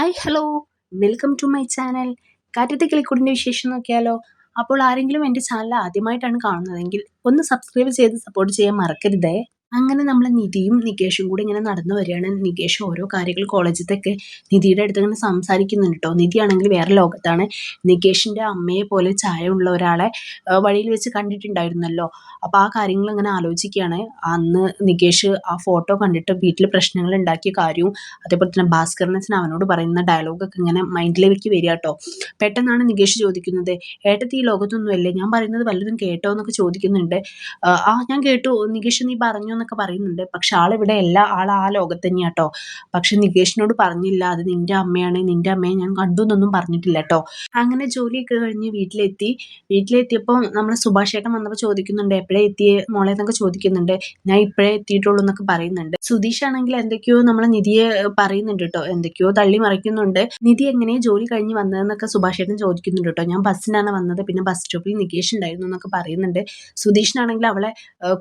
Hi hello welcome to my channel. കാറ്റത്തെ കിളിക്കൂടിൻ്റെ വിശേഷം നോക്കിയാലോ. അപ്പോൾ ആരെങ്കിലും എൻ്റെ ചാനൽ ആദ്യമായിട്ടാണ് കാണുന്നതെങ്കിൽ ഒന്ന് സബ്സ്ക്രൈബ് ചെയ്ത് സപ്പോർട്ട് ചെയ്യാൻ മറക്കരുതേ. അങ്ങനെ നമ്മൾ നിധിയും നികേഷും കൂടി ഇങ്ങനെ നടന്നു വരികയാണ്. നികേഷ് ഓരോ കാര്യങ്ങൾ കോളേജിലത്തൊക്കെ നിധിയുടെ അടുത്ത് ഇങ്ങനെ സംസാരിക്കുന്നുണ്ട് കേട്ടോ. നിധിയാണെങ്കിൽ വേറെ ലോകത്താണ്. നികേഷിൻ്റെ അമ്മയെ പോലെ ചായമുള്ള ഒരാളെ വഴിയിൽ വെച്ച് കണ്ടിട്ടുണ്ടായിരുന്നല്ലോ. അപ്പോൾ ആ കാര്യങ്ങൾ ഇങ്ങനെ ആലോചിക്കുകയാണ്. അന്ന് നികേഷ് ആ ഫോട്ടോ കണ്ടിട്ട് വീട്ടിൽ പ്രശ്നങ്ങൾ ഉണ്ടാക്കിയ കാര്യവും അതേപോലെ തന്നെ ഭാസ്കരനച്ഛൻ അവനോട് പറയുന്ന ഡയലോഗൊക്കെ ഇങ്ങനെ മൈൻഡിലേക്ക് വരിക കേട്ടോ. പെട്ടെന്നാണ് നികേഷ് ചോദിക്കുന്നത്, ഏട്ടത്തി ഈ ലോകത്തൊന്നുമല്ലേ, ഞാൻ പറയുന്നത് വല്ലതും കേട്ടോ എന്നൊക്കെ ചോദിക്കുന്നുണ്ട്. ആ ഞാൻ കേട്ടു നികേഷ്, നീ പറഞ്ഞു എന്നൊക്കെ പറയുന്നുണ്ട്. പക്ഷെ ആളിവിടെ അല്ല, ആൾ ആ ലോകത്ത് തന്നെയാട്ടോ. പക്ഷെ നികേഷിനോട് പറഞ്ഞില്ല, അത് നിന്റെ അമ്മയാണ്, നിന്റെ അമ്മയെ ഞാൻ കണ്ടു എന്നൊന്നും പറഞ്ഞിട്ടില്ല കേട്ടോ. അങ്ങനെ ജോലിയൊക്കെ കഴിഞ്ഞ് വീട്ടിലെത്തിയപ്പോൾ നമ്മൾ സുഭാഷ് ഏട്ടൻ വന്നപ്പോൾ ചോദിക്കുന്നുണ്ട്, എപ്പോഴേ എത്തിയേ മോളെ എന്നൊക്കെ ചോദിക്കുന്നുണ്ട്. ഞാൻ ഇപ്പോഴേ എത്തിയിട്ടുള്ളൂ എന്നൊക്കെ പറയുന്നുണ്ട്. സുധീഷ് ആണെങ്കിൽ എന്തൊക്കെയോ നമ്മളെ നിധിയെ പറയുന്നുണ്ട് കേട്ടോ, എന്തൊക്കെയോ തള്ളി മറിക്കുന്നുണ്ട്. നിധി എങ്ങനെയാ ജോലി കഴിഞ്ഞ് വന്നതെന്നൊക്കെ സുഭാഷ് ഏട്ടൻ ചോദിക്കുന്നുണ്ട് കേട്ടോ. ഞാൻ ബസ്സിനാണ് വന്നത്, പിന്നെ ബസ് സ്റ്റോപ്പിൽ നികേഷ് ഉണ്ടായിരുന്നു എന്നൊക്കെ പറയുന്നുണ്ട്. സുധീഷിനാണെങ്കിൽ അവളെ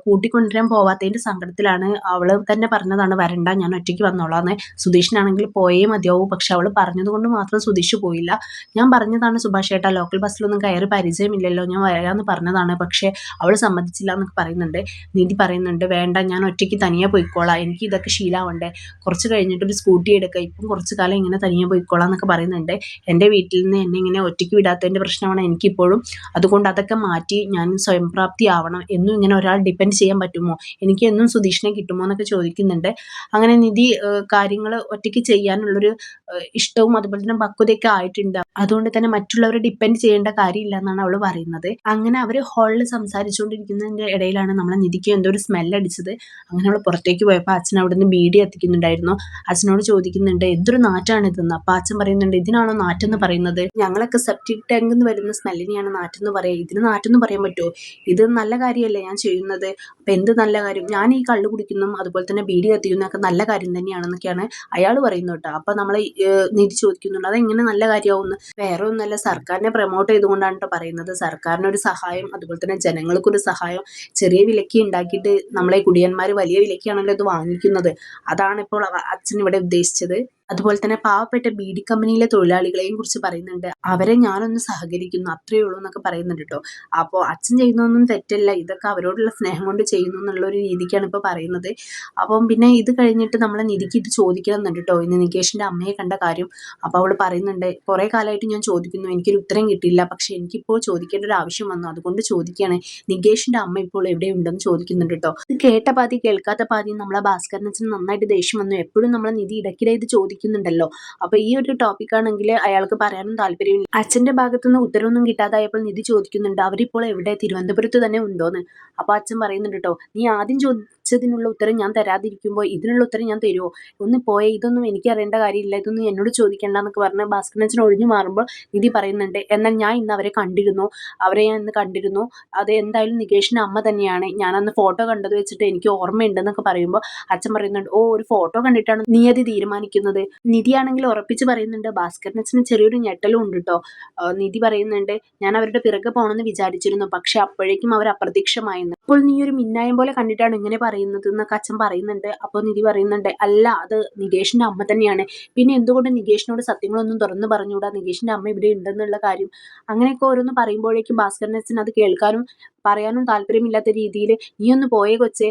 കൂട്ടിക്കൊണ്ടുവരാൻ പോവാത്തതിന്റെ സങ്കടത്തിലാണ്. അവള് തന്നെ പറഞ്ഞതാണ്, വരണ്ട ഞാൻ ഒറ്റയ്ക്ക് വന്നോളാന്ന്. സുധീഷിനാണെങ്കിൽ പോയേ മതിയാവൂ, പക്ഷെ അവള് പറഞ്ഞത് കൊണ്ട് മാത്രം സുധീഷ് പോയില്ല. ഞാൻ പറഞ്ഞതാണ് സുഭാഷ് ഏട്ടാ, ലോക്കൽ ബസ്സിലൊന്നും കയറി പരിചയമില്ലല്ലോ, ഞാൻ വരാമെന്ന് പറഞ്ഞതാണ്, പക്ഷെ അവൾ സമ്മതിച്ചില്ല എന്നൊക്കെ പറയുന്നുണ്ട്. നിധി പറയുന്നുണ്ട്, വേണ്ട ഞാൻ ഒറ്റയ്ക്ക് തനിയെ പോയിക്കോളാം, എനിക്ക് ഇതൊക്കെ ശീലമാവണ്ടേ, കുറച്ച് കഴിഞ്ഞിട്ട് ഒരു സ്കൂട്ടി എടുക്കുക, ഇപ്പം കുറച്ച് കാലം ഇങ്ങനെ തനിയെ പോയിക്കോളാം എന്നൊക്കെ പറയുന്നുണ്ട്. എൻ്റെ വീട്ടിൽ നിന്ന് എന്നെ ഇങ്ങനെ ഒറ്റയ്ക്ക് വിടാത്തതിൻ്റെ പ്രശ്നമാണ് എനിക്കിപ്പോഴും, അതുകൊണ്ട് അതൊക്കെ മാറ്റി ഞാൻ സ്വയം പ്രാപ്തി ആവണം. എന്നും ഇങ്ങനെ ഒരാൾ ഡിപ്പെൻഡ് ചെയ്യാൻ പറ്റുമോ, എനിക്ക് എന്നും സുധീഷിനെ കിട്ടുമോ എന്നൊക്കെ ചോദിക്കുന്നുണ്ട്. അങ്ങനെ നിധി കാര്യങ്ങൾ ഒറ്റയ്ക്ക് ചെയ്യാനുള്ളൊരു ഇഷ്ടവും അതുപോലെ തന്നെ പക്വതയൊക്കെ ആയിട്ടുണ്ട്. അതുകൊണ്ട് തന്നെ മറ്റുള്ളവരെ ഡിപ്പെൻഡ് ചെയ്യേണ്ട കാര്യമില്ല എന്നാണ് അവൾ പറയുന്നത്. അങ്ങനെ അവർ ഹാളിൽ സംസാരിച്ചുകൊണ്ടിരിക്കുന്നതിൻ്റെ ഇടയിലാണ് നമ്മളെ നിധിക്ക് എന്തോ ഒരു സ്മെല്ല് അടിച്ചത്. അങ്ങനെ അവൾ പുറത്തേക്ക് പോയപ്പോൾ അച്ഛൻ അവിടെ നിന്ന് ബീഡി കത്തിക്കുന്നുണ്ടായിരുന്നു. അച്ഛനോട് ചോദിക്കുന്നുണ്ട്, എന്തൊരു നാറ്റാണ് ഇതെന്ന്. അപ്പോൾ അച്ഛൻ പറയുന്നുണ്ട്, ഇതിനാണോ നാറ്റെന്ന് പറയുന്നത്, ഞങ്ങളൊക്കെ സെപ്റ്റിക് ടാങ്കിൽ നിന്ന് വരുന്ന സ്മെല്ലിനെയാണ് നാറ്റെന്ന് പറയുക, ഇതിന് നാറ്റെന്ന് പറയാൻ പറ്റുമോ, ഇത് നല്ല കാര്യമല്ലേ ഞാൻ ചെയ്യുന്നത്, അപ്പം എന്ത് നല്ല കാര്യം, ഞാൻ ഈ കള്ള് കുടിക്കുന്നു അതുപോലെ തന്നെ ബീഡി കത്തിക്കുന്നതൊക്കെ നല്ല കാര്യം തന്നെയാണെന്നൊക്കെയാണ് അയാൾ പറയുന്നത് കേട്ടോ. അപ്പം നമ്മളെ നിധി ചോദിക്കുന്നുണ്ട്, അതെങ്ങനെ നല്ല കാര്യമാവുമെന്ന്. വേറെ ഒന്നുമല്ല, സർക്കാരിനെ പ്രൊമോട്ട് ചെയ്തുകൊണ്ടാണ് കേട്ടോ പറയുന്നത്. സർക്കാരിനൊരു സഹായം അതുപോലെ തന്നെ ജനങ്ങൾക്കൊരു സഹായം, ചെറിയ വിലയ്ക്ക് ഉണ്ടാക്കിയിട്ട് നമ്മളെ കുടിയന്മാർ വലിയ വിലയ്ക്കാണല്ലോ ഇത് വാങ്ങിക്കുന്നത്, അതാണ് ഇപ്പോൾ അച്ഛൻ ഇവിടെ ഉദ്ദേശിച്ചത്. അതുപോലെ തന്നെ പാവപ്പെട്ട ബീഡി കമ്പനിയിലെ തൊഴിലാളികളെയും കുറിച്ച് പറയുന്നുണ്ട്, അവരെ ഞാനൊന്ന് സഹകരിക്കുന്നു അത്രയേ ഉള്ളൂ എന്നൊക്കെ പറയുന്നുണ്ട് കേട്ടോ. അപ്പോൾ അച്ഛൻ ചെയ്യുന്നതൊന്നും തെറ്റല്ല, ഇതൊക്കെ അവരോടുള്ള സ്നേഹം കൊണ്ട് ചെയ്യുന്നു എന്നുള്ളൊരു രീതിക്കാണ് ഇപ്പോൾ പറയുന്നത്. അപ്പം പിന്നെ ഇത് കഴിഞ്ഞിട്ട് നമ്മളെ നിധിക്ക് ഇത് ചോദിക്കണമെന്നുണ്ട് കേട്ടോ, ഇന്ന് നികേഷിൻ്റെ അമ്മയെ കണ്ട കാര്യം. അപ്പോൾ അവൾ പറയുന്നുണ്ട്, കുറേ കാലമായിട്ട് ഞാൻ ചോദിക്കുന്നു, എനിക്കൊരു ഉത്തരം കിട്ടിയില്ല, പക്ഷേ എനിക്കിപ്പോൾ ചോദിക്കേണ്ട ഒരു ആവശ്യം വന്നു, അതുകൊണ്ട് ചോദിക്കുകയാണ്, നികേഷിൻ്റെ അമ്മ ഇപ്പോൾ എവിടെയുണ്ടെന്ന് ചോദിക്കുന്നുണ്ട് കേട്ടോ. ഇത് കേട്ട പാതി കേൾക്കാത്ത പാതി നമ്മളെ ഭാസ്കരനച്ഛന് നന്നായിട്ട് ദേഷ്യം വന്നു. എപ്പോഴും നമ്മളെ നിധി ഇടയ്ക്കിടെ ഇത് ചോദിക്കുന്നുണ്ടല്ലോ. അപ്പോൾ ഈ ഒരു ടോപ്പിക് ആണെങ്കിൽ അയാൾക്ക് പറയാനും താല്പര്യമില്ല. അച്ഛൻ്റെ ഭാഗത്തുനിന്ന് ഉത്തരവൊന്നും കിട്ടാതായപ്പോൾ നിധി ചോദിക്കുന്നുണ്ട്, അവരിപ്പോൾ എവിടെ, തിരുവനന്തപുരത്ത് തന്നെ ഉണ്ടോന്ന്. അപ്പോൾ അച്ഛൻ പറയുന്നുണ്ട് കേട്ടോ, നീ ആദ്യം ചോദിച്ചതിനുള്ള ഉത്തരം ഞാൻ തരാതിരിക്കുമ്പോൾ ഇതിനുള്ള ഉത്തരം ഞാൻ തരുമോ, ഒന്ന് പോയേ, ഇതൊന്നും എനിക്ക് അറിയേണ്ട കാര്യമില്ല, ഇതൊന്നും എന്നോട് ചോദിക്കേണ്ട എന്നൊക്കെ പറഞ്ഞ് ഭാസ്കരനച്ഛൻ ഒഴിഞ്ഞു മാറുമ്പോൾ നിധി പറയുന്നുണ്ട്, എന്നാൽ ഞാൻ ഇന്ന് അവരെ ഞാൻ ഇന്ന് കണ്ടിരുന്നു, അത് എന്തായാലും നികേഷിൻ്റെ അമ്മ തന്നെയാണ്, ഞാൻ അന്ന് ഫോട്ടോ കണ്ടത് വെച്ചിട്ട് എനിക്ക് ഓർമ്മയുണ്ടെന്നൊക്കെ പറയുമ്പോൾ അച്ഛൻ പറയുന്നുണ്ട്, ഓ ഒരു ഫോട്ടോ കണ്ടിട്ടാണ് നീ അത് തീരുമാനിക്കുന്നത്. നിധിയാണെങ്കിൽ ഉറപ്പിച്ച് പറയുന്നുണ്ട്. ഭാസ്കരനച്ഛന് ചെറിയൊരു ഞെട്ടലും ഉണ്ട് കേട്ടോ. നിധി പറയുന്നുണ്ട്, ഞാൻ അവരുടെ പിറകെ പോകണമെന്ന് വിചാരിച്ചിരുന്നു, പക്ഷെ അപ്പോഴേക്കും അവർ അപ്രത്യക്ഷമായിരുന്നു, അപ്പോൾ നീ ഒരു മിന്നായം പോലെ കണ്ടിട്ടാണ് ഇങ്ങനെ പറയുന്നത് എന്നൊക്കെ അച്ഛൻ പറയുന്നുണ്ട്. അപ്പോൾ നിധി പറയുന്നുണ്ട്, അല്ല അത് നികേഷിൻ്റെ അമ്മ തന്നെയാണ്, പിന്നെ എന്തുകൊണ്ട് നികേഷിനോട് സത്യങ്ങളൊന്നും തുറന്നു പറഞ്ഞുകൂടാ, നികേഷിൻ്റെ അമ്മ ഇവിടെ ഉണ്ടെന്നുള്ള കാര്യം. അങ്ങനെയൊക്കെ ഓരോന്ന് പറയുമ്പോഴേക്കും ഭാസ്കരനച്ഛൻ അത് കേൾക്കാനും പറയാനും താല്പര്യമില്ലാത്ത രീതിയിൽ, നീ ഒന്ന് പോയേ കൊച്ചേ,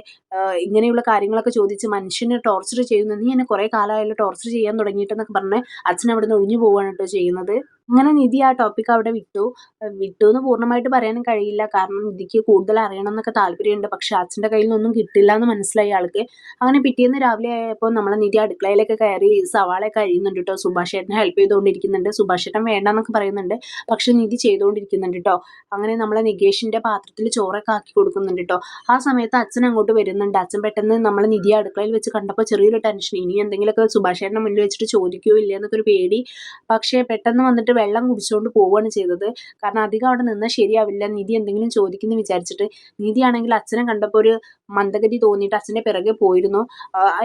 ഇങ്ങനെയുള്ള കാര്യങ്ങളൊക്കെ ചോദിച്ച് മനുഷ്യനെ ടോർച്ചർ ചെയ്യുന്നു, നീ എന്നെ കുറേ കാലമായല്ലോ ടോർച്ചർ ചെയ്യാൻ തുടങ്ങിയിട്ടെന്നൊക്കെ പറഞ്ഞ് അച്ഛൻ അവിടെ നിന്ന് ഒഴിഞ്ഞു പോവുകയാണ് കേട്ടോ ചെയ്യുന്നത്. അങ്ങനെ നിധി ആ ടോപ്പിക് അവിടെ വിട്ടു എന്ന് പൂർണ്ണമായിട്ട് പറയാനും കഴിയില്ല, കാരണം നിധിക്ക് കൂടുതൽ അറിയണം എന്നൊക്കെ താല്പര്യമുണ്ട്, പക്ഷെ അച്ഛൻ്റെ കയ്യിൽ നിന്നൊന്നും കിട്ടില്ല എന്ന് മനസ്സിലായി ആൾക്ക്. അങ്ങനെ പിറ്റേന്ന് രാവിലെ ആയപ്പോൾ നമ്മളെ നിധി അടുക്കളയിലൊക്കെ കയറി സവാളയൊക്കെ അരിയുന്നുണ്ട് കേട്ടോ. സുഭാഷ് ഏട്ടനെ ഹെൽപ്പ് ചെയ്തുകൊണ്ടിരിക്കുന്നുണ്ട്. സുഭാഷ് ഏട്ടൻ വേണ്ടെന്നൊക്കെ പറയുന്നുണ്ട്, പക്ഷെ നിധി ചെയ്തുകൊണ്ടിരിക്കുന്നുണ്ട് കേട്ടോ. അങ്ങനെ നമ്മളെ നികേഷിൻ്റെ പാത്രത്തിൽ ചോറൊക്കെ ആക്കി കൊടുക്കുന്നുണ്ട് കേട്ടോ. ആ സമയത്ത് അച്ഛൻ അങ്ങോട്ട് വരുന്നുണ്ട്. അച്ഛൻ പെട്ടെന്ന് നമ്മളെ നിധിയെ അടുക്കളയിൽ വെച്ച് കണ്ടപ്പോൾ ചെറിയൊരു ടെൻഷൻ, ഇനി എന്തെങ്കിലുമൊക്കെ സുഭാഷ് ഏട്ടൻ്റെ മുന്നിൽ വെച്ചിട്ട് ചോദിക്കുകയോ ഇല്ല എന്നൊക്കെ ഒരു പേടി. പക്ഷേ പെട്ടെന്ന് വന്നിട്ട് വെള്ളം കുടിച്ചുകൊണ്ട് പോവുകയാണ് ചെയ്തത്, കാരണം അധികം അവിടെ നിന്നാൽ ശരിയാവില്ല, നിധി എന്തെങ്കിലും ചോദിക്കുന്നു വിചാരിച്ചിട്ട്. നിധിയാണെങ്കിൽ അച്ഛനെ കണ്ടപ്പോൾ ഒരു മന്ദഗതി തോന്നിയിട്ട് അച്ഛൻ്റെ പിറകെ പോയിരുന്നു.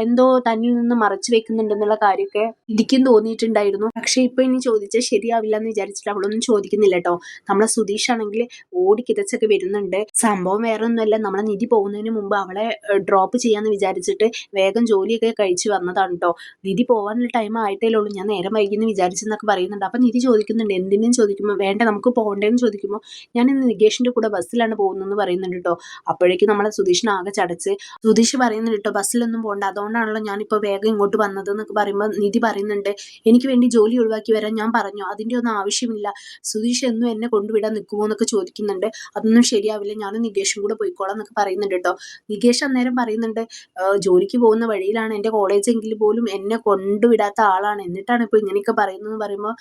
എന്തോ തന്നിൽ നിന്ന് മറച്ചു വെക്കുന്നുണ്ടെന്നുള്ള കാര്യമൊക്കെ നിധിക്കും തോന്നിയിട്ടുണ്ടായിരുന്നു. പക്ഷെ ഇപ്പൊ ഇനി ചോദിച്ചാൽ ശരിയാവില്ല എന്ന് വിചാരിച്ചിട്ട് അവളൊന്നും ചോദിക്കുന്നില്ല കേട്ടോ. നമ്മളെ സുധീഷ് ആണെങ്കിൽ ഓടി കിതച്ചൊക്കെ വരുന്നുണ്ട്. സംഭവം വേറെ ഒന്നുമല്ല, നമ്മളെ നിധി പോകുന്നതിന് മുമ്പ് അവളെ ഡ്രോപ്പ് ചെയ്യാന്ന് വിചാരിച്ചിട്ട് വേഗം ജോലിയൊക്കെ കഴിച്ചു വന്നതാണ് കേട്ടോ. നിധി പോകാനുള്ള ടൈം ആയിട്ടേ ഉള്ളൂ, ഞാൻ നേരം വൈകിയെന്ന് വിചാരിച്ചെന്നൊക്കെ പറയുന്നുണ്ട്. അപ്പൊ നിധി ചോദിക്കുന്നുണ്ട് എന്തിനും ചോദിക്കുമ്പോൾ വേണ്ട നമുക്ക് പോകണ്ടേന്ന് ചോദിക്കുമ്പോൾ ഞാൻ ഇന്ന് നികേഷിന്റെ കൂടെ ബസ്സിലാണ് പോകുന്നതെന്ന് പറയുന്നുണ്ട് കേട്ടോ. അപ്പോഴേക്കും നമ്മളെ സുധീഷിന് ആകെ ചടച്ച്. സുധീഷ് പറയുന്നുണ്ട് കേട്ടോ ബസ്സിലൊന്നും പോകണ്ട, അതുകൊണ്ടാണല്ലോ ഞാനിപ്പോൾ വേഗം ഇങ്ങോട്ട് വന്നത് എന്നൊക്കെ പറയുമ്പോൾ നിധി പറയുന്നുണ്ട് എനിക്ക് വേണ്ടി ജോലി ഒഴിവാക്കി വരാൻ ഞാൻ പറഞ്ഞു, അതിൻ്റെ ഒന്നും ആവശ്യമില്ല. സുധീഷ് എന്നും എന്നെ കൊണ്ടുവിടാൻ നിൽക്കുമോ എന്നൊക്കെ ചോദിക്കുന്നുണ്ട്. അതൊന്നും ശരിയാവില്ല, ഞാനും നികേഷും കൂടെ പോയിക്കോളാം എന്നൊക്കെ പറയുന്നുണ്ട് കേട്ടോ. നികേഷ് അന്നേരം പറയുന്നുണ്ട് ജോലിക്ക് പോകുന്ന വഴിയിലാണ് എൻ്റെ കോളേജെങ്കിൽ പോലും എന്നെ കൊണ്ടുവിടാത്ത ആളാണ്, എന്നിട്ടാണ് ഇപ്പോൾ ഇങ്ങനെയൊക്കെ പറയുന്നതെന്ന് പറയുമ്പോൾ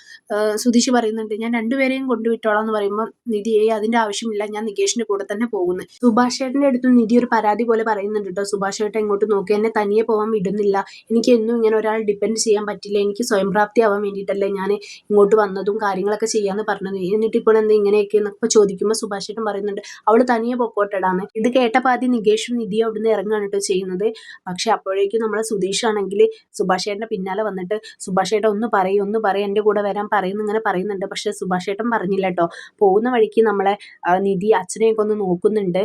സുധീഷ് പറയുന്നുണ്ട് ഞാൻ രണ്ടുപേരെയും കൊണ്ടുവിട്ടോളാം എന്ന് പറയുമ്പോൾ നിധിയെ അതിൻ്റെ ആവശ്യമില്ല, ഞാൻ നികേഷിന്റെ കൂടെ തന്നെ പോകുന്നു. സുഭാഷ് ചേട്ടൻ്റെ അടുത്ത് നിധി ഒരു പരാതി പോലെ പറയുന്നുണ്ട് കേട്ടോ. സുഭാഷ് ചേട്ടൻ ഇങ്ങോട്ട് നോക്കി എന്നെ തനിയെ പോകാൻ വിടുന്നില്ല, എനിക്ക് എന്നും ഇങ്ങനെ ഒരാൾ ഡിപ്പെൻഡ് ചെയ്യാൻ പറ്റില്ല, എനിക്ക് സ്വയം പ്രാപ്തി ആവാൻ വേണ്ടിയിട്ടല്ലേ ഞാൻ ഇങ്ങോട്ട് വന്നതും കാര്യങ്ങളൊക്കെ ചെയ്യാന്ന് പറഞ്ഞത്, എന്നിട്ട് ഇപ്പോൾ എന്താ ഇങ്ങനെയൊക്കെ എന്നൊക്കെ ചോദിക്കുമ്പോൾ സുഭാഷ് ചേട്ടൻ പറയുന്നുണ്ട് അവൾ തനിയെ പൊക്കോട്ടടാന്ന്. ഇത് കേട്ടപ്പോൾ ആദ്യം നികേഷും നിധിയും അവിടുന്ന് ഇറങ്ങാണ് കേട്ടോ ചെയ്യുന്നത്. പക്ഷെ അപ്പോഴേക്കും നമ്മളെ സുധീഷ് ആണെങ്കിൽ സുഭാഷ് ചേട്ടൻ്റെ പിന്നാലെ വന്നിട്ട് സുഭാഷ് ചേട്ടൻ ഒന്ന് പറയും എൻ്റെ കൂടെ വരാൻ പറയുന്നു ഇങ്ങനെ പറയുന്നുണ്ട്. പക്ഷെ സുഭാഷ് ചേട്ടൻ പറഞ്ഞില്ല കേട്ടോ. പോകുന്ന വഴിക്ക് നമ്മളെ നിധി അച്ഛനെയൊക്കെ ഒന്ന് നോക്കുന്നുണ്ട്,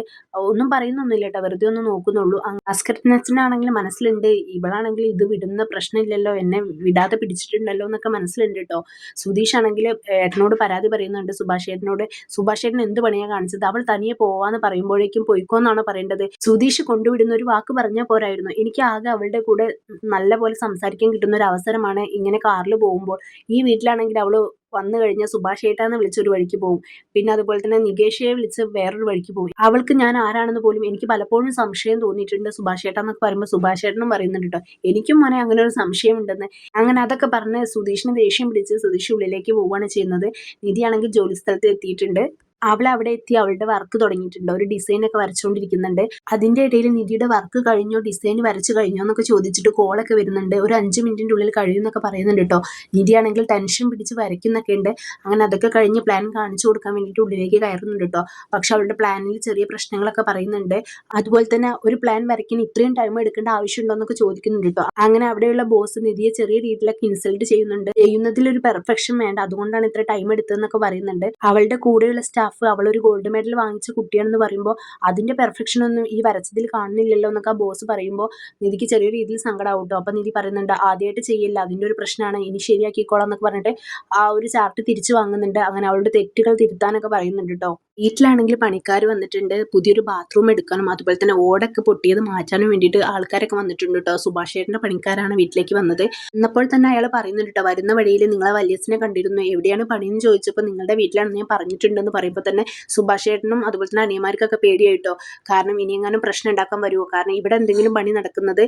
ഒന്നും പറയുന്നൊന്നുമില്ല കേട്ടോ, വെറുതെ ഒന്ന് നോക്കുന്നുള്ളൂ. ഭാസ്കരനച്ഛനാണെങ്കിൽ മനസ്സിലുണ്ട് ഇവളാണെങ്കിൽ ഇത് വിടുന്ന പ്രശ്നമില്ലല്ലോ, എന്നെ വിടാതെ പിടിച്ചിട്ടുണ്ടല്ലോ എന്നൊക്കെ മനസ്സിലുണ്ട് കേട്ടോ. സുധീഷ് ആണെങ്കിൽ ഏട്ടനോട് പരാതി പറയുന്നുണ്ട് സുഭാഷ് ഏട്ടനോട്. സുഭാഷ് ഏട്ടൻ എന്ത് പണിയാണ് കാണിച്ചത്, അവൾ തനിയെ പോവാന്ന് പറയുമ്പോഴേക്കും പൊയ്ക്കോന്നാണോ പറയേണ്ടത്, സുധീഷ് കൊണ്ടുവിടുന്ന ഒരു വാക്ക് പറഞ്ഞാൽ പോരായിരുന്നു. എനിക്ക് ആകെ അവളുടെ കൂടെ നല്ല പോലെ സംസാരിക്കാൻ കിട്ടുന്ന ഒരു അവസരമാണ് ഇങ്ങനെ കാറിൽ പോകുമ്പോൾ. ഈ വീട്ടിലാണെങ്കിൽ അവള് വന്നു കഴിഞ്ഞാൽ സുഭാഷ് ഏട്ടാന്ന് വിളിച്ചൊരു വഴിക്ക് പോകും, പിന്നെ അതുപോലെ തന്നെ നികേഷയെ വിളിച്ച് വേറൊരു വഴിക്ക് പോകും. അവൾക്ക് ഞാൻ ആരാണെന്ന് പോലും എനിക്ക് പലപ്പോഴും സംശയം തോന്നിയിട്ടുണ്ട് സുഭാഷ് ഏട്ടാന്നൊക്കെ പറയുമ്പോൾ സുഭാഷ് ഏട്ടനും പറയുന്നുണ്ട് കേട്ടോ എനിക്കും മോനെ അങ്ങനെ ഒരു സംശയം ഉണ്ടെന്ന്. അങ്ങനെ അതൊക്കെ പറഞ്ഞ് സുധീഷിന് ദേഷ്യം പിടിച്ച് സുധീഷ് ഉള്ളിലേക്ക് പോവുകയാണ് ചെയ്യുന്നത്. നിധിയാണെങ്കിൽ ജോലി സ്ഥലത്ത് എത്തിയിട്ടുണ്ട്. അവൾ അവിടെ എത്തി അവളുടെ വർക്ക് തുടങ്ങിയിട്ടുണ്ട്, ഒരു ഡിസൈൻ ഒക്കെ വരച്ചുകൊണ്ടിരിക്കുന്നുണ്ട്. അതിന്റെ ഇടയിൽ നിധിയുടെ വർക്ക് കഴിഞ്ഞോ ഡിസൈൻ വരച്ചു കഴിഞ്ഞോ എന്നൊക്കെ ചോദിച്ചിട്ട് കോളൊക്കെ വരുന്നുണ്ട്. ഒരു 5 മിനിറ്റിന്റെ ഉള്ളിൽ കഴിയുമെന്നൊക്കെ പറയുന്നുണ്ട് കേട്ടോ. നിധിയാണെങ്കിൽ ടെൻഷൻ പിടിച്ച് വരയ്ക്കുന്നൊക്കെ ഉണ്ട്. അങ്ങനെ അതൊക്കെ കഴിഞ്ഞ് പ്ലാൻ കാണിച്ചു കൊടുക്കാൻ വേണ്ടിയിട്ട് ഉള്ളിലേക്ക് കയറുന്നുണ്ട് കേട്ടോ. പക്ഷെ അവളുടെ പ്ലാനിൽ ചെറിയ പ്രശ്നങ്ങളൊക്കെ പറയുന്നുണ്ട്. അതുപോലെ തന്നെ ഒരു പ്ലാൻ വരയ്ക്കാൻ ഇത്രയും ടൈം എടുക്കേണ്ട ആവശ്യമുണ്ടോ എന്നൊക്കെ ചോദിക്കുന്നുണ്ട് കേട്ടോ. അങ്ങനെ അവിടെയുള്ള ബോസ് നിധിയെ ചെറിയ രീതിയിലൊക്കെ ഇൻസൾട്ട് ചെയ്യുന്നുണ്ട്. ചെയ്യുന്നതിൽ ഒരു പെർഫെക്ഷൻ വേണ്ട, അതുകൊണ്ടാണ് ഇത്ര ടൈം എടുത്തതെന്നൊക്കെ പറയുന്നുണ്ട്. അവളുടെ കൂടെയുള്ള സ്റ്റാഫ് അവളൊരു ഗോൾഡ് മെഡൽ വാങ്ങിച്ച കുട്ടിയാണെന്ന് പറയുമ്പോൾ അതിന്റെ പെർഫെക്ഷൻ ഒന്നും ഈ വരച്ചതിൽ കാണുന്നില്ലല്ലോ എന്നൊക്കെ ആ ബോസ് പറയുമ്പോൾ നിധിക്ക് ചെറിയ രീതിയിൽ സങ്കടമാവും കേട്ടോ. അപ്പൊ നിധി പറയുന്നുണ്ട് ആദ്യമായിട്ട് ചെയ്യില്ല, അതിന്റെ ഒരു പ്രശ്നമാണ്, ഇനി ശരിയാക്കിക്കോളാം എന്നൊക്കെ പറഞ്ഞിട്ട് ആ ഒരു ചാർട്ട് തിരിച്ചു വാങ്ങുന്നുണ്ട്. അങ്ങനെ അവളുടെ തെറ്റുകൾ തിരുത്താനൊക്കെ പറയുന്നുണ്ട് കേട്ടോ. വീട്ടിലാണെങ്കിൽ പണിക്കാർ വന്നിട്ടുണ്ട്, പുതിയൊരു ബാത്റൂം എടുക്കാനും അതുപോലെ തന്നെ ഓടൊക്കെ പൊട്ടിയത് മാറ്റാനും വേണ്ടിയിട്ട് ആൾക്കാരൊക്കെ വന്നിട്ടുണ്ട് കേട്ടോ. സുഭാഷ് ചേട്ടൻ്റെ പണിക്കാരാണ് വീട്ടിലേക്ക് വന്നത്. എന്നപ്പോൾ തന്നെ അയാൾ പറയുന്നുണ്ട് കേട്ടോ വരുന്ന വഴിയിൽ നിങ്ങളെ വല്യച്ഛനെ കണ്ടിരുന്നു, എവിടെയാണ് പണിയെന്ന് ചോദിച്ചപ്പോൾ നിങ്ങളുടെ വീട്ടിലാണെന്ന് ഞാൻ പറഞ്ഞിട്ടുണ്ടെന്ന് പറയുമ്പോൾ തന്നെ സുഭാഷ് ചേട്ടനും അതുപോലെ തന്നെ അനിയന്മാർക്കൊക്കെ പേടിയായിട്ടോ. കാരണം ഇനിയെങ്ങാനും പ്രശ്നം ഉണ്ടാക്കാൻ വരുമോ, കാരണം ഇവിടെ എന്തെങ്കിലും പണി നടക്കുന്നത്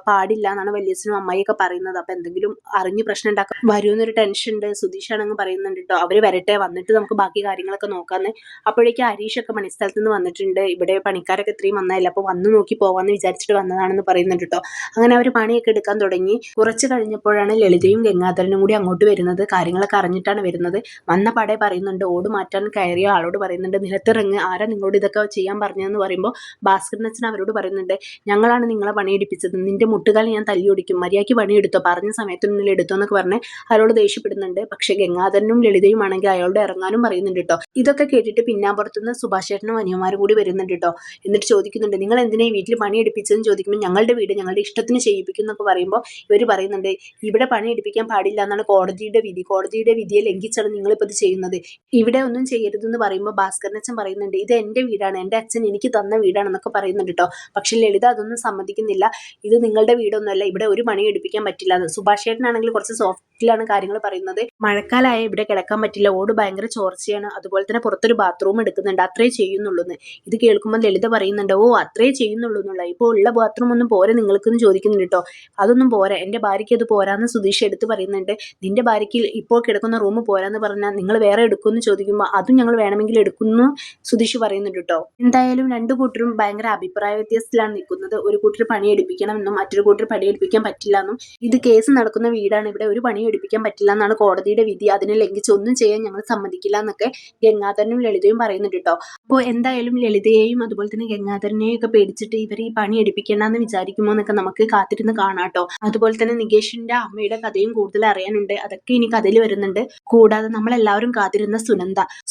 പാടില്ല എന്നാണ് വല്യച്ഛനും അമ്മായിയൊക്കെ പറയുന്നത്. അപ്പൊ എന്തെങ്കിലും അറിഞ്ഞ് പ്രശ്നം ഉണ്ടാക്കാൻ വരുമെന്നൊരു ടെൻഷൻ ഉണ്ട്. സുധീഷാണെങ്കിൽ പറയുന്നുണ്ട് കേട്ടോ അവര് വരട്ടെ, വന്നിട്ട് നമുക്ക് ബാക്കി കാര്യങ്ങളൊക്കെ നോക്കാന്ന്. അപ്പോഴേക്കും ഹരീഷൊക്കെ പണിസ്ഥലത്ത് നിന്ന് വന്നിട്ടുണ്ട്. ഇവിടെ പണിക്കാരൊക്കെ ഇത്രയും വന്നതല്ല, അപ്പോൾ വന്ന് നോക്കി പോവാന്ന് വിചാരിച്ചിട്ട് വന്നതാണെന്ന് പറയുന്നുണ്ട് കേട്ടോ. അങ്ങനെ അവർ പണിയൊക്കെ എടുക്കാൻ തുടങ്ങി. കുറച്ച് കഴിഞ്ഞപ്പോഴാണ് ലളിതയും ഗംഗാധരനും കൂടി അങ്ങോട്ട് വരുന്നത്. കാര്യങ്ങളൊക്കെ അറിഞ്ഞിട്ടാണ് വരുന്നത്. വന്ന പടേ പറയുന്നുണ്ട് ഓട് മാറ്റാൻ കയറിയ ആളോട് പറയുന്നുണ്ട് നിലത്തിറങ്ങ്, ആരാ നിങ്ങളോട് ഇതൊക്കെ ചെയ്യാൻ പറഞ്ഞതെന്ന് പറയുമ്പോൾ ഭാസ്കരനച്ഛൻ അവരോട് പറയുന്നുണ്ട് ഞങ്ങളാണ് നിങ്ങളെ പണിയെടുപ്പിച്ചത്, നിന്റെ മുട്ടുകാൽ ഞാൻ തല്ലിയൊടിക്കും, മര്യാദയ്ക്ക് പണിയെടുത്തോ, പറഞ്ഞ സമയത്തിനുള്ളിൽ എടുത്തോ എന്നൊക്കെ പറഞ്ഞ് അയാളോട് ദേഷ്യപ്പെടുന്നുണ്ട്. പക്ഷേ ഗംഗാധരനും ലളിതയും ആണെങ്കിൽ അയാളോട് ഇറങ്ങാനും പറയുന്നുണ്ട് കേട്ടോ. ഇതൊക്കെ കേട്ടിട്ട് പിന്നാമ്പുറത്തുനിന്ന് സുഭാഷ് ചേട്ടനും അനിയന്മാരും കൂടി വരുന്നുണ്ട് കേട്ടോ. എന്നിട്ട് ചോദിക്കുന്നുണ്ട് നിങ്ങൾ എന്തിനാ ഈ വീട്ടിൽ പണിയെടുപ്പിച്ചതെന്ന് ചോദിക്കുമ്പോൾ ഞങ്ങളുടെ വീട് ഞങ്ങളുടെ ഇഷ്ടത്തിന് ചെയ്യിപ്പിക്കും എന്നൊക്കെ പറയുമ്പോൾ ഇവർ പറയുന്നുണ്ട് ഇവിടെ പണിയെടുപ്പിക്കാൻ പാടില്ല എന്നാണ് കോടതിയുടെ വിധി, കോടതിയുടെ വിധിയെ ലംഘിച്ചാണ് നിങ്ങളിപ്പോൾ ഇത് ചെയ്യുന്നത്, ഇവിടെ ഒന്നും ചെയ്യരുതെന്ന് പറയുമ്പോൾ ഭാസ്കരനച്ഛൻ പറയുന്നുണ്ട് ഇത് എൻ്റെ വീടാണ്, എൻ്റെ അച്ഛൻ എനിക്ക് തന്ന വീടാണെന്നൊക്കെ പറയുന്നുണ്ട് കേട്ടോ. പക്ഷെ ലളിത അതൊന്നും സമ്മതിക്കുന്നില്ല, ഇത് നിങ്ങളുടെ വീടൊന്നുമല്ല, ഇവിടെ ഒരു പണി എടുപ്പിക്കാൻ പറ്റില്ല എന്ന്. സുഭാഷ് ചേട്ടനാണെങ്കിൽ കുറച്ച് സോഫ്റ്റിലാണ് കാര്യങ്ങൾ പറയുന്നത്. മഴക്കാലമായ ഇവിടെ കിടക്കാൻ പറ്റില്ല, ഓട് ഭയങ്കര ചോർച്ചയാണ്, അതുപോലെ തന്നെ പുറത്തൊരു ബാത്റൂം എടുക്കുന്നുണ്ട്, അത്രേ ചെയ്യുന്നുള്ളൂ എന്ന്. ഇത് കേൾക്കുമ്പോൾ ലളിത പറയുന്നുണ്ട് ഓ അത്രേ ചെയ്യുന്നുള്ളൂ എന്നുള്ള, ഇപ്പോൾ ഉള്ള ബാത്റൂം ഒന്നും പോരെ നിങ്ങൾക്കെന്ന് ചോദിക്കുന്നുണ്ട് കേട്ടോ. അതൊന്നും പോരാ, എൻ്റെ ഭാര്യയ്ക്ക് അത് പോരാന്ന് സുധീഷ് എടുത്ത് പറയുന്നുണ്ട്. നിന്റെ ഭാര്യയ്ക്ക് ഇപ്പോൾ കിടക്കുന്ന റൂം പോരാന്ന് പറഞ്ഞാൽ നിങ്ങൾ വേറെ എടുക്കുമെന്ന് ചോദിക്കുമ്പോൾ അതും ഞങ്ങൾ വേണമെങ്കിൽ എടുക്കുന്നു സുധീഷ് പറയുന്നുണ്ട് കേട്ടോ. എന്തായാലും രണ്ടു കൂട്ടരും ഭയങ്കര അഭിപ്രായ വ്യത്യാസത്തിലാണ് നിൽക്കുന്നത്. ഒരു കൂട്ടർ പണിയെടുപ്പിക്കണം എന്നും മറ്റൊരു കൂട്ടർ പണിയെടുപ്പിക്കാൻ പറ്റില്ല എന്നും. ഇത് കേസ് നടക്കുന്ന വീടാണ്, ഇവിടെ ഒരു പണി എടുപ്പിക്കാൻ പറ്റില്ല എന്നാണ് കോടതിയുടെ വിധി. അതിനെ ലംഘിച്ച് ഒന്നും ചെയ്യാൻ ഞങ്ങൾ സമ്മതിക്കില്ല എന്നൊക്കെ ഗംഗാധരനും ലളിതയും പറയുന്നുണ്ട് കേട്ടോ. അപ്പോൾ എന്തായാലും ലളിതയെയും അതുപോലെ തന്നെ ഗംഗാധരനെയും ഒക്കെ പേടിച്ചിട്ട് ഇവർ ഈ പണി എടുപ്പിക്കണ്ടെന്ന് വിചാരിക്കുമോ എന്നൊക്കെ നമുക്ക് കാത്തിരുന്ന് കാണാം കേട്ടോ. അതുപോലെ തന്നെ നികേഷിന്റെ അമ്മയുടെ കഥയും കൂടുതൽ അറിയാനുണ്ട്. അതൊക്കെ ഇനി കഥയിൽ വരുന്നുണ്ട്. കൂടാതെ നമ്മളെല്ലാവരും കാത്തിരുന്ന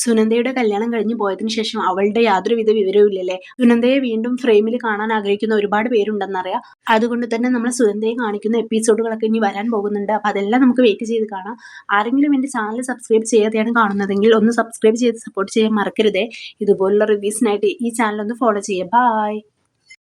സുനന്ദയുടെ കല്യാണം കഴിഞ്ഞ് പോയതിനു ശേഷം അവളുടെ യാതൊരുവിധ വിവരവും ഇല്ലല്ലേ. സുനന്ദയെ വീണ്ടും ഫ്രെയിമിൽ കാണാൻ ആഗ്രഹിക്കുന്ന ഒരുപാട് പേരുണ്ടെന്നറിയാം. അതുകൊണ്ട് തന്നെ നമ്മൾ സുനന്ദയെ കാണിക്കുന്ന എപ്പിസോഡുകളൊക്കെ ഇനി വരാൻ പോകുന്നുണ്ട്. അപ്പോൾ അതെല്ലാം നമുക്ക് വെയിറ്റ് ചെയ്ത് കാണാം. ആരെങ്കിലും എൻ്റെ ചാനൽ സബ്സ്ക്രൈബ് ചെയ്യാതെയാണ് കാണുന്നതെങ്കിൽ ഒന്ന് സബ്സ്ക്രൈബ് ചെയ്ത് സപ്പോർട്ട് ചെയ്യാൻ മറക്കരുതേ. ഇതുപോലുള്ള റിവ്യൂസിനായിട്ട് ഈ ചാനൽ ഒന്ന് ഫോളോ ചെയ്യുക. ബൈ.